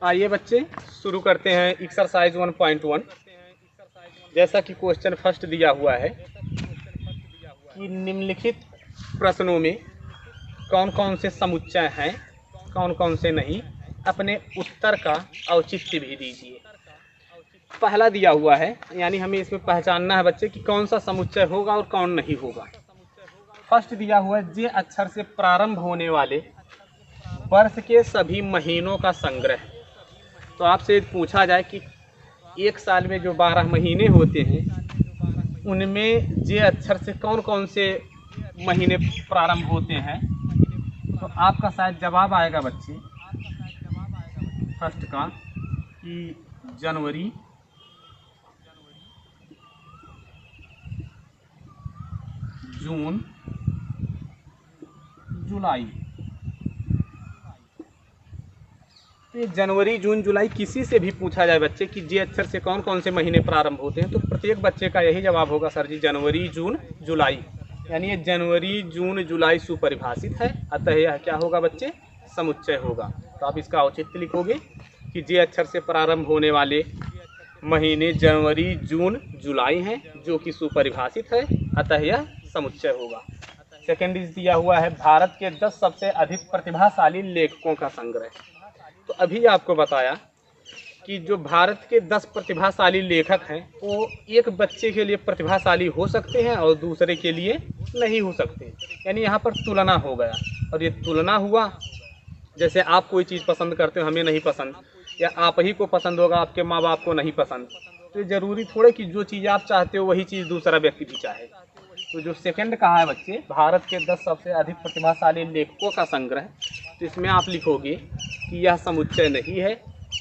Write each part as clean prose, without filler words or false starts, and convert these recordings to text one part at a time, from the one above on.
आइए बच्चे शुरू करते हैं एक्सरसाइज 1.1। जैसा कि क्वेश्चन फर्स्ट दिया हुआ है कि निम्नलिखित प्रश्नों में कौन कौन से समुच्चय हैं, कौन कौन से नहीं, अपने उत्तर का औचित्य भी दीजिए। पहला दिया हुआ है, यानी हमें इसमें पहचानना है बच्चे कि कौन सा समुच्चय होगा और कौन नहीं होगा। फर्स्ट दिया हुआ है जे अक्षर से प्रारंभ होने वाले वर्ष के सभी महीनों का संग्रह। तो आपसे पूछा जाए कि एक साल में जो 12 महीने होते हैं उनमें जे अक्षर से कौन कौन से महीने प्रारंभ होते हैं, तो आपका शायद जवाब आएगा बच्चे फर्स्ट का कि जनवरी, जून, जुलाई। तो जनवरी, जून, जुलाई किसी से भी पूछा जाए बच्चे कि जे अक्षर से कौन कौन से महीने प्रारंभ होते हैं, तो प्रत्येक बच्चे का यही जवाब होगा सर जी जनवरी, जून, जुलाई। यानी ये जनवरी, जून, जुलाई सुपरिभाषित है, अतः यह क्या होगा बच्चे, समुच्चय होगा। तो आप इसका औचित्य लिखोगे कि जे अक्षर से प्रारंभ होने वाले महीने जनवरी, जून, जुलाई हैं, जो कि सुपरिभाषित है, अतः यह समुच्चय होगा। सेकेंड दिया हुआ है भारत के 10 सबसे अधिक प्रतिभाशाली लेखकों का संग्रह। तो अभी आपको बताया कि जो भारत के 10 प्रतिभाशाली लेखक हैं वो एक बच्चे के लिए प्रतिभाशाली हो सकते हैं और दूसरे के लिए नहीं हो सकते। यानी यहाँ पर तुलना हो गया, और ये तुलना हुआ जैसे आप कोई चीज़ पसंद करते हो, हमें नहीं पसंद, या आप ही को पसंद होगा, आपके माँ बाप को नहीं पसंद। तो ये ज़रूरी थोड़े कि जो चीज़ आप चाहते हो वही चीज़ दूसरा व्यक्ति भी चाहे। तो जो सेकंड कहा है बच्चे भारत के 10 सबसे अधिक प्रतिभाशाली लेखकों का संग्रह, तो इसमें आप लिखोगे कि यह समुच्चय नहीं है,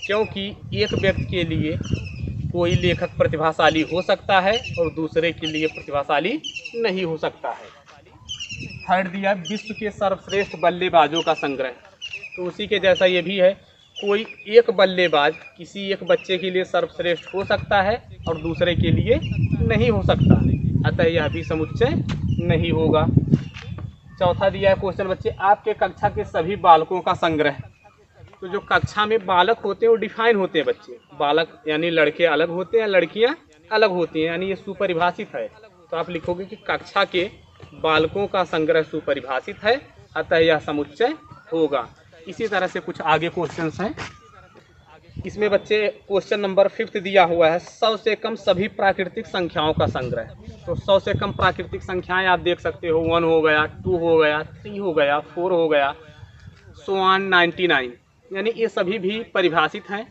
क्योंकि एक व्यक्ति के लिए कोई लेखक प्रतिभाशाली हो सकता है और दूसरे के लिए प्रतिभाशाली नहीं हो सकता है। थर्ड दिया विश्व के सर्वश्रेष्ठ बल्लेबाजों का संग्रह। तो उसी के जैसा ये भी है, कोई एक बल्लेबाज किसी एक बच्चे के लिए सर्वश्रेष्ठ हो सकता है और दूसरे के लिए नहीं हो सकता, अतः यह भी समुच्चय नहीं होगा। चौथा दिया है क्वेश्चन बच्चे आपके कक्षा के सभी बालकों का संग्रह। तो जो कक्षा में बालक होते हैं वो डिफाइन होते हैं बच्चे, बालक यानी लड़के अलग होते हैं, लड़कियां अलग होती हैं, यानी ये सुपरिभाषित है। तो आप लिखोगे कि कक्षा के बालकों का संग्रह सुपरिभाषित है, अतः यह समुच्चय होगा। इसी तरह से कुछ आगे क्वेश्चंस हैं। इसमें बच्चे क्वेश्चन नंबर 5 दिया हुआ है 100 से कम सभी प्राकृतिक संख्याओं का संग्रह। तो 100 से कम प्राकृतिक संख्याएं आप देख सकते हो, 1 हो गया, 2 हो गया, 3 हो गया, 4 हो गया, सो ऑन 99, यानी ये सभी भी परिभाषित हैं।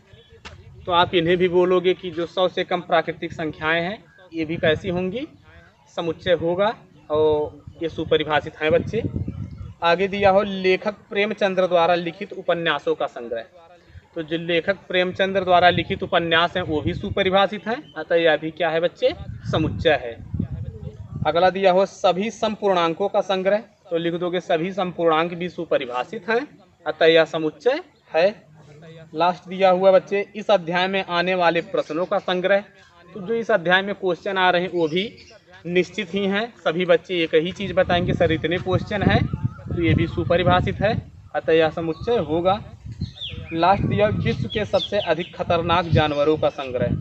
तो आप इन्हें भी बोलोगे कि जो 100 से कम प्राकृतिक संख्याएं हैं ये भी कैसी होंगी, समुच्चय होगा, और ये सुपरिभाषित हैं बच्चे। आगे दिया हो लेखक प्रेमचंद्र द्वारा लिखित उपन्यासों का संग्रह। तो जो लेखक प्रेमचंद्र द्वारा लिखित उपन्यास हैं वो भी सुपरिभाषित हैं, अतः यह भी क्या है बच्चे, समुच्चय है। अगला दिया हो सभी समपूर्णांकों का संग्रह। तो लिख दोगे सभी समपूर्णांक भी सुपरिभाषित हैं, अतः यह समुच्चय है। लास्ट दिया हुआ बच्चे इस अध्याय में आने वाले प्रश्नों का संग्रह। तो जो इस अध्याय में क्वेश्चन आ रहे हैं वो भी निश्चित ही हैं, सभी बच्चे एक ही चीज़ बताएंगे सर इतने क्वेश्चन हैं, तो ये भी सुपरिभाषित है, अतः यह समुच्चय होगा। लास्ट दिया विश्व के सबसे अधिक खतरनाक जानवरों का संग्रह।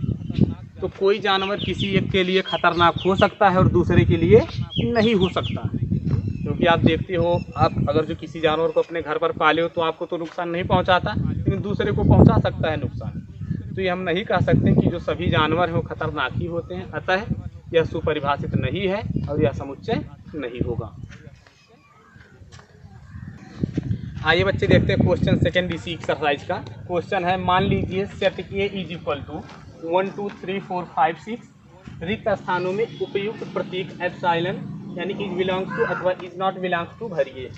तो कोई जानवर किसी एक के लिए खतरनाक हो सकता है और दूसरे के लिए नहीं हो सकता, क्योंकि आप देखते हो आप अगर जो किसी जानवर को अपने घर पर पाले हो तो आपको तो नुकसान नहीं पहुंचाता, लेकिन दूसरे को पहुंचा सकता है नुकसान। तो ये हम नहीं कह सकते कि जो सभी जानवर हैं वो खतरनाक ही होते हैं, अतः यह सुपरिभाषित नहीं है और यह समुच्चय नहीं होगा। आइए बच्चे देखते हैं क्वेश्चन सेकंड इसी एक्सरसाइज का। क्वेश्चन है मान लीजिए set A is equal to 1 2 3 4 5 6 रिक्त स्थानों में उपयुक्त प्रतीक एप्सिलॉन यानी इज बिलोंग्स टू अथवा इज नॉट बिलोंग्स टू भरिए।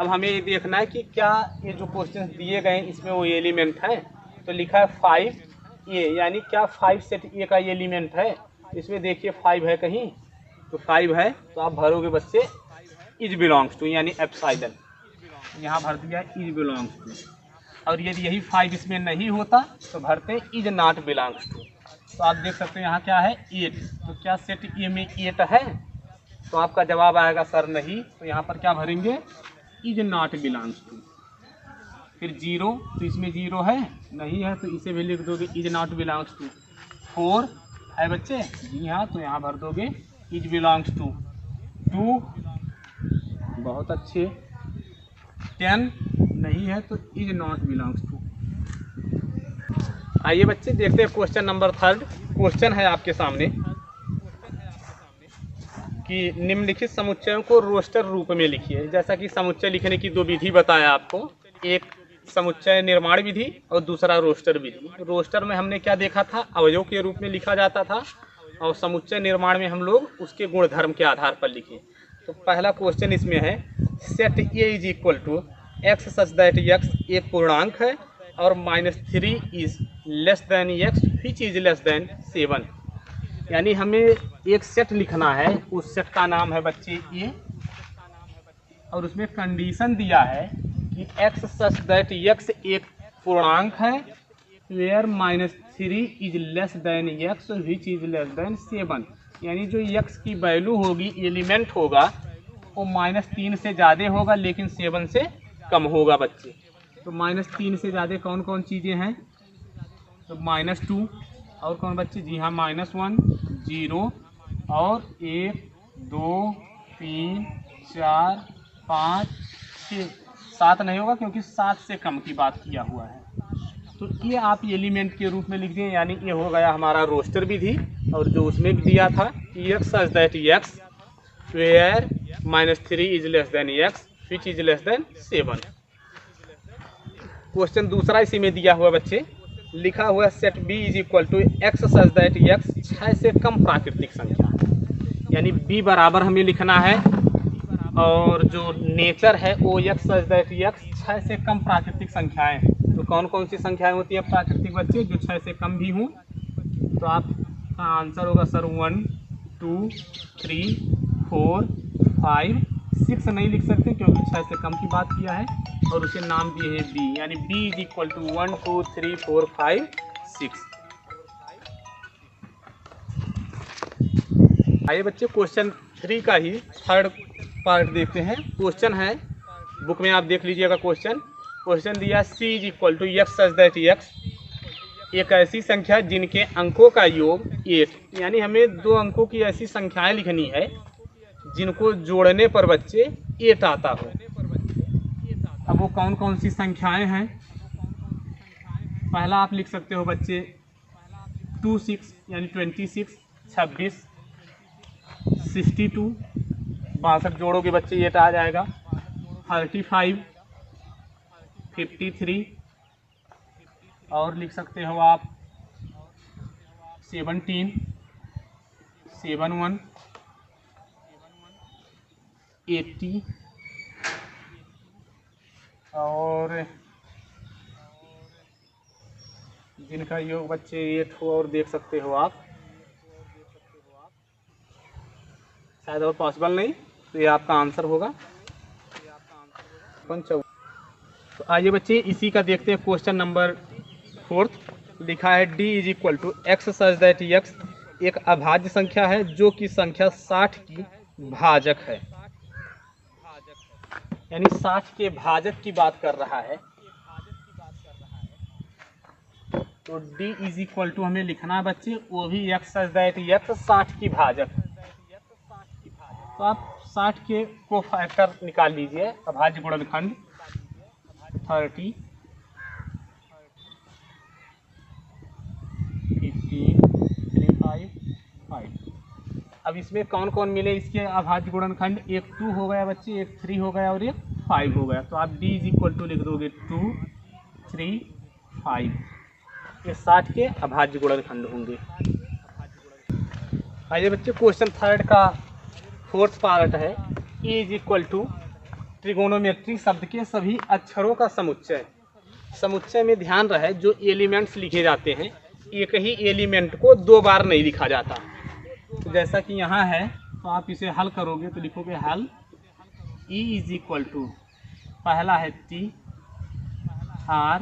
अब हमें ये देखना है कि क्या ये जो क्वेश्चन दिए गए हैं इसमें वो एलिमेंट है। तो लिखा है 5A, यानी क्या 5 सेट ए का ये एलिमेंट है। इसमें देखिए 5 है कहीं, तो 5 है तो आप भरोगे बच्चे इज बिलोंग्स टू यानी एप्सिलॉन, यहाँ भर दिया इज बिलोंग्स टू। और यदि यही 5 इसमें नहीं होता तो भरते इज नॉट बिलोंग्स टू। तो आप देख सकते हो यहाँ क्या है 8, तो क्या सेट ए में 8 है, तो आपका जवाब आएगा सर नहीं। तो यहाँ पर क्या भरेंगे इज नॉट बिलोंग्स टू। फिर 0, तो इसमें 0 है नहीं है तो इसे भी लिख दोगे इज नॉट बिलोंग्स टू। 4 है बच्चे, जी हाँ, तो यहाँ भर दोगे इज बिलोंग्स टू। 2 बहुत अच्छे। 10 नहीं है तो इज नॉट बिलोंग्स टू। आइए बच्चे देखते हैं क्वेश्चन नंबर 3। क्वेश्चन है आपके सामने कि निम्नलिखित समुच्चयों को रोस्टर रूप में लिखिए। जैसा कि समुच्चय लिखने की 2 विधि बताया आपको, एक समुच्चय निर्माण विधि और दूसरा रोस्टर विधि। रोस्टर में हमने क्या देखा था, अवयव के रूप में लिखा जाता था, और समुच्चय निर्माण में हम लोग उसके गुणधर्म के आधार पर लिखे। तो पहला क्वेश्चन इसमें है, set A is equal to X such that X एक पूर्णांक है और -3 is less than X which is less than 7। यानी हमें एक सेट लिखना है, उस सेट का नाम है बच्चे ए, और उसमें कंडीशन दिया है कि एक्स सच दैट एक्स एक पूर्णांक है where -3 is less than X which is less than 7। यानी जो एक्स की वैल्यू होगी, एलिमेंट होगा, वो -3 से ज़्यादा होगा लेकिन 7 से कम होगा बच्चे। तो -3 से ज़्यादा कौन कौन चीज़ें हैं, तो -2 और कौन बच्चे, जी हाँ, -1, 0 और 1, 2, 3, 4, 5, 6, 7 नहीं होगा क्योंकि 7 से कम की बात किया हुआ है। तो ये आप एलिमेंट के रूप में लिख दें, यानी ये हो गया हमारा रोस्टर विधि। और जो उसमें भी दिया था कि X such that X where -3 is less than X which is less than 7। Question दूसरा इसी में दिया हुआ बच्चे, लिखा हुआ set B is equal to X such that X 6 से कम प्राकृतिक संख्या। यानी बी बराबर हमें लिखना है, और जो नेचर है वो एक्स सच दैट एक्स 6 से कम प्राकृतिक संख्याएं। तो कौन कौन सी संख्याएं होती है प्राकृतिक बच्चे, जो 6 से कम भी हों। तो आपका आंसर होगा सर 1, 2, 3, 4, 5, 6 नहीं लिख सकते क्योंकि 6 से कम की बात किया है, और उसे नाम दिए है बी, यानी बी इज इक्वल टू 1, 2, 3, 4, 5, 6। आइए बच्चे क्वेश्चन 3 का ही थर्ड पार्ट देखते हैं। क्वेश्चन है, बुक में आप देख लीजिएगा क्वेश्चन दिया C is equal to X such that X एक ऐसी संख्या जिनके अंकों का योग 8। यानी हमें 2 अंकों की ऐसी संख्याएं लिखनी है जिनको जोड़ने पर बच्चे 8 आता हो। अब वो कौन कौन सी संख्याएं हैं, पहला आप लिख सकते हो बच्चे 26 यानी 26, 26, 62, 62 जोड़ोगे बच्चे 8 आ जाएगा, 35, 53, और लिख सकते हो आप 17, 71, 80, और जिनका योग बच्चे 8 हो, और देख सकते हो आप, शायद और पॉसिबल नहीं, तो ये आपका आंसर होगा 55। तो आइए बच्चे इसी का देखते हैं क्वेश्चन नंबर 4। लिखा है D is equal to X such that X एक अभाज्य संख्या है जो कि संख्या 60 की भाजक है। यानी 60 के भाजक की बात कर रहा है। तो d इज इक्वल टू हमें लिखना है बच्चे, वो भी एक्स सच दैट एक्स 60 की भाजक। तो आप 60 के को फैक्टर निकाल लीजिए, अभाज्य गुणनखंड 30, 15, 35, 5। अब इसमें कौन कौन मिले इसके अभाज्य गुणनखंड, एक 2 हो गया बच्चे, एक 3 हो गया और एक 5 हो गया। तो आप d इज इक्वल टू लिख दोगे 2, 3, 5। ये 60 के अभाज्य गुणनखंड होंगे। आइए बच्चे क्वेश्चन 3 का 4th पार्ट है, e is equal to trigonometry शब्द के सभी अक्षरों का समुच्चय। समुच्चय में ध्यान रहे जो एलिमेंट्स लिखे जाते हैं, एक ही एलिमेंट को 2 बार नहीं लिखा जाता। तो जैसा कि यहाँ है, तो आप इसे हल करोगे तो लिखोगे हल e इज इक्वल टू, पहला है t, r,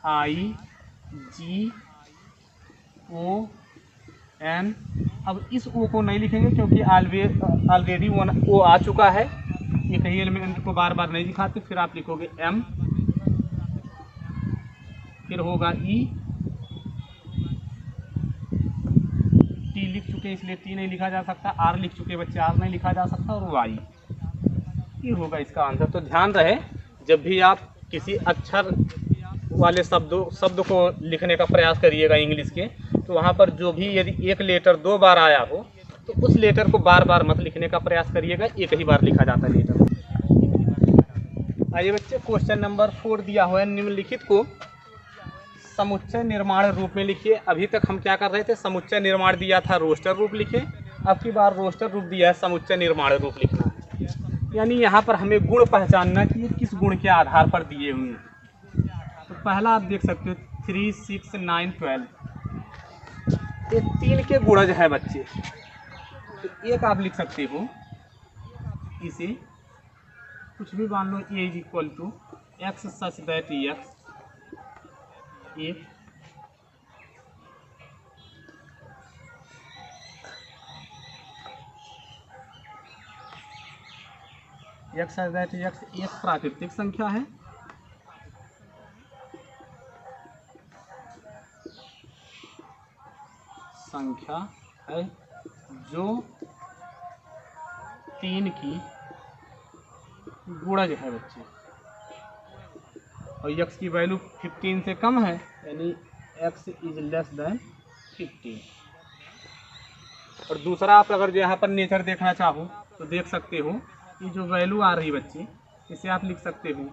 i, g, o, n। अब इस o को नहीं लिखेंगे क्योंकि ऑलरेडी o आ चुका है, एक ही एलिमेंट को बार बार नहीं दिखाते। फिर आप लिखोगे m, फिर होगा ई, टी लिख चुके इसलिए टी नहीं लिखा जा सकता, आर लिख चुके बच्चे आर नहीं लिखा जा सकता, और वाई, ये होगा इसका आंसर। तो ध्यान रहे जब भी आप किसी अक्षर वाले शब्द को लिखने का प्रयास करिएगा इंग्लिश के, तो वहाँ पर जो भी यदि एक लेटर 2 बार आया हो तो उस लेटर को बार बार मत लिखने का प्रयास करिएगा, एक ही बार लिखा जाता है लेटर। आइए बच्चे, क्वेश्चन नंबर 4 दिया हुआ है, निम्नलिखित को समुच्चय निर्माण रूप में लिखिए। अभी तक हम क्या कर रहे थे, समुच्चय निर्माण दिया था रोस्टर रूप लिखे, अब की बार रोस्टर रूप दिया है समुच्चय निर्माण रूप लिखना है। यानी यहाँ पर हमें गुण पहचानना कि ये किस गुण के आधार पर दिए हुए हैं। तो पहला आप देख सकते हो 3, 6, 9, 12, ये 3 के गुणज है बच्चे। तो एक आप लिख सकते हो, इसे कुछ भी मान लो, A is equal to X such that X, एक एक्स सच दैट एक्स एक प्राकृतिक संख्या है, जो 3 की गुणज है बच्चे, और x की वैल्यू 15 से कम है, यानी x इज लेस देन 15। और दूसरा आप अगर जो यहाँ पर नेचर देखना चाहो तो देख सकते हो, ये जो वैल्यू आ रही बच्चे, इसे आप लिख सकते हो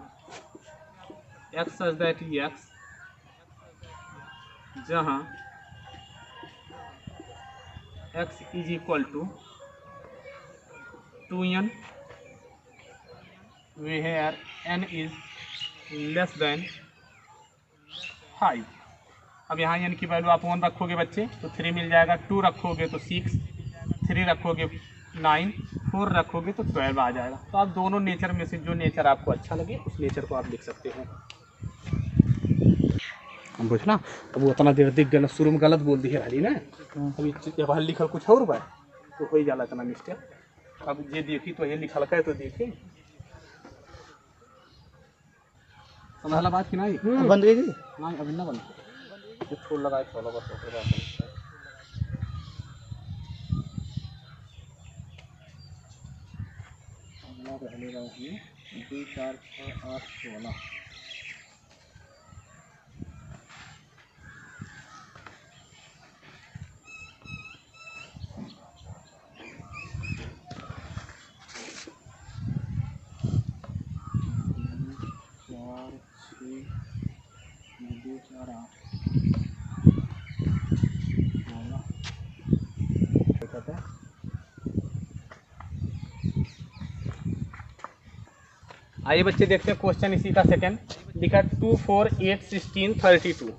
x सच दैट x, जहाँ x is equal to 2n, where n is less than 5। अब यहाँ n की वैल्यू आप 1 रखोगे बच्चे तो 3 मिल जाएगा, 2 रखोगे तो 6, 3 रखोगे 9, 4 रखोगे तो 12 आ जाएगा। तो आप दोनों नेचर में से जो नेचर आपको अच्छा लगे उस नेचर को आप लिख सकते हो। हम बुझना, अब वो उतना देर दिख गया, शुरू में गलत बोल दी है हाली ना, अभी जब लिखल कुछ और बा तो हो ही जाला इतना मिस्टेक। अब ये देखी तो ये लिखल का है तो देखी, समझला बात कि नहीं? बंद गई थी नहीं, अभी ना बंद, ये छोड़ लगाए छोला बस ओकर बाद 2, 4, 6, 8, 16। आइए बच्चे देखते हैं क्वेश्चन इसी का सेकंड, लिखा 2, 4, 8, 16, 32।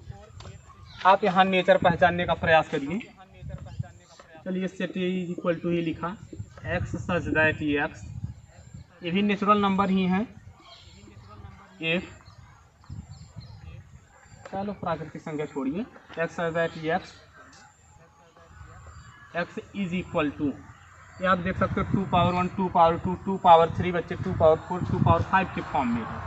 आप यहाँ नेचर पहचानने का प्रयास करिए। चलिए सेट इज इक्वल टू ही लिखा, एक्स सच दैट एक्स, ये भी नेचुरल नंबर ही है, एक, चलो प्राकृतिक संख्या छोड़िए, X such that X, X is equal to, ये आप देख सकते हो 2 पावर 1, 2 पावर 2, 2 पावर 3 बच्चे 2 पावर 4, 2 पावर 5 के फॉर्म में है,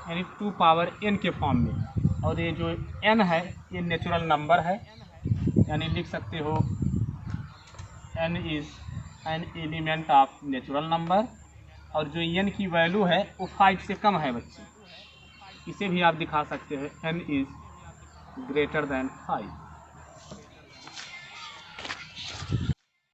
यानी 2 पावर n के फॉर्म में। और ये जो n है ये नेचुरल नंबर है, यानी लिख सकते हो n is an element of natural number, और जो n की वैल्यू है वो 5 से कम है बच्चे, इसे भी आप दिखा सकते हैं n इज ग्रेटर देन 5।